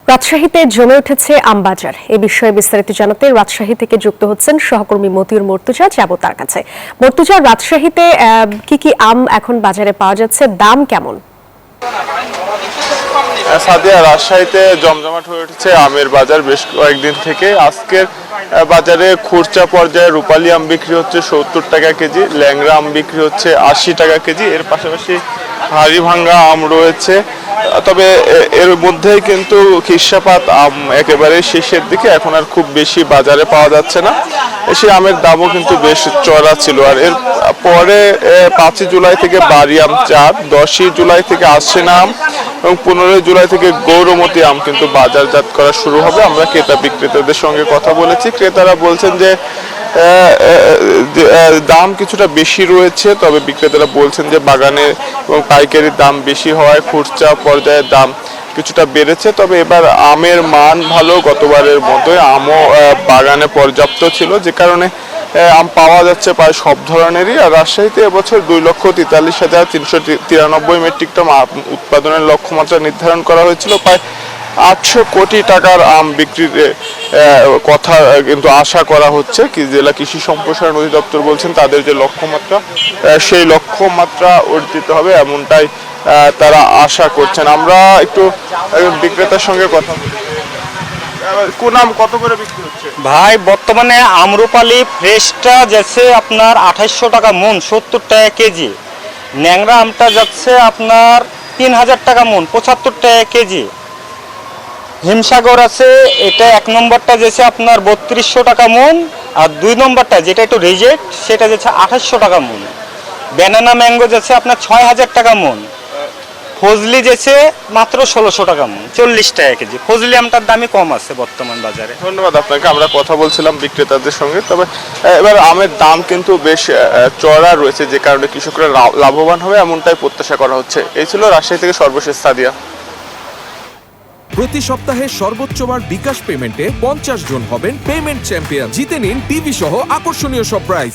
রাজশাহীতে জমে উঠেছে আমবাজার। এ বিষয়ে বিস্তারিত জানাতে রাজশাহী থেকে যুক্ত হচ্ছেন সহকর্মী মতিউর মুর্তজা। যাব তার কাছে। মুর্তজা, রাজশাহীতে কি আম এখন বাজারে পাওয়া যাচ্ছে, দাম কেমন? সাদিয়া, রাজশাহীতে জমজমাট হয়ে উঠেছে আমের বাজার বেশ কয়েকদিন থেকে। আজকের বাজারে খুচরা পর্যায়ে রূপালী আম বিক্রি হচ্ছে 70 টাকা কেজি, ল্যাংড়া আম বিক্রি হচ্ছে 80 টাকা কেজি। এর পাশাপাশি হাড়ি ভাঙ্গা আম রয়েছে। তবে এর মধ্যেই কিন্তু খিরসাপাত আম একেবারে শেষের দিকে, এখন আর খুব বেশি বাজারে পাওয়া যাচ্ছে না। সেই আমের দামও কিন্তু বেশ চড়া ছিল। আর এর পরে 5 জুলাই থেকে বাড়ি আম 4, 10 জুলাই থেকে আশ্বিনা আম এবং 15 জুলাই থেকে গৌরমতি আম কিন্তু বাজারজাত করা শুরু হবে। আমরা ক্রেতা বিক্রেতাদের সঙ্গে কথা বলেছি। ক্রেতারা বলছেন যে দাম কিছুটা বেশি রয়েছে, তবে বিক্রেতারা বলছেন যে বাগানে এবং পাইকারির দাম বেশি হওয়ায় খুচরা পর্যায়ের দাম কিছুটা বেড়েছে। তবে এবার আমের মান ভালো, গতবারের মতোই আমও বাগানে পর্যাপ্ত ছিল, যে কারণে আম পাওয়া যাচ্ছে প্রায় সব ধরনেরই। আর রাজশাহীতে এবছর 2,43,393 মেট্রিক টন উৎপাদনের লক্ষ্যমাত্রা নির্ধারণ করা হয়েছিল। প্রায় 800 কোটি টাকার আম বিক্রির কথা কিন্তু আশা করা হচ্ছে। জেলা কৃষি সম্প্রসারণ অধিদপ্তর বলছেন তাদের যে লক্ষ্যমাত্রা, সেই লক্ষ্যমাত্রা অর্জিত হবে এমনটাই তারা আশা করছেন। আমরা একটু বিক্রেতার সঙ্গে কথা বলি। কোন আম কত করে বিক্রি হচ্ছে ভাই? বর্তমানে আম্রপালি ফ্রেশটা যাচ্ছে আপনার 2800 টাকা মন, 70 টাকা কেজি। ন্যাংরা আমটা যাচ্ছে আপনার 3000 টাকা মন, 75 টাকা কেজি। হিমসাগর আছে, এটা 1 নম্বরটা যাচ্ছে আপনার 3200 টাকা মন, আর 2 নম্বরটা যেটা একটু রিজেক্ট সেটা যাচ্ছে 2800 টাকা মন। ব্যানানা ম্যাঙ্গো যাচ্ছে আপনার 6000 টাকা মন। ফজলি যেছে মাত্র 1600 টাকা মন, 40 টাকা কেজি। ফজলি আমটার দামই কম আছে বর্তমান বাজারে। ধন্যবাদ আপনাকে। আমরা কথা বলছিলাম বিক্রেতাদের সঙ্গে। তবে এবার আমের দাম কিন্তু বেশ চড়া রয়েছে, যে কারণে কৃষকরা লাভবান হবে এমনটাই প্রত্যাশা করা হচ্ছে। এই ছিল রাজশাহী থেকে সর্বশেষ সাদিয়া। প্রতি সপ্তাহে সর্বোচ্চ বার বিকাশ পেমেন্টে 50 জন হবেন পেমেন্ট চ্যাম্পিয়ন। জিতে নিন টিভি সহ আকর্ষণীয় সব প্রাইজ।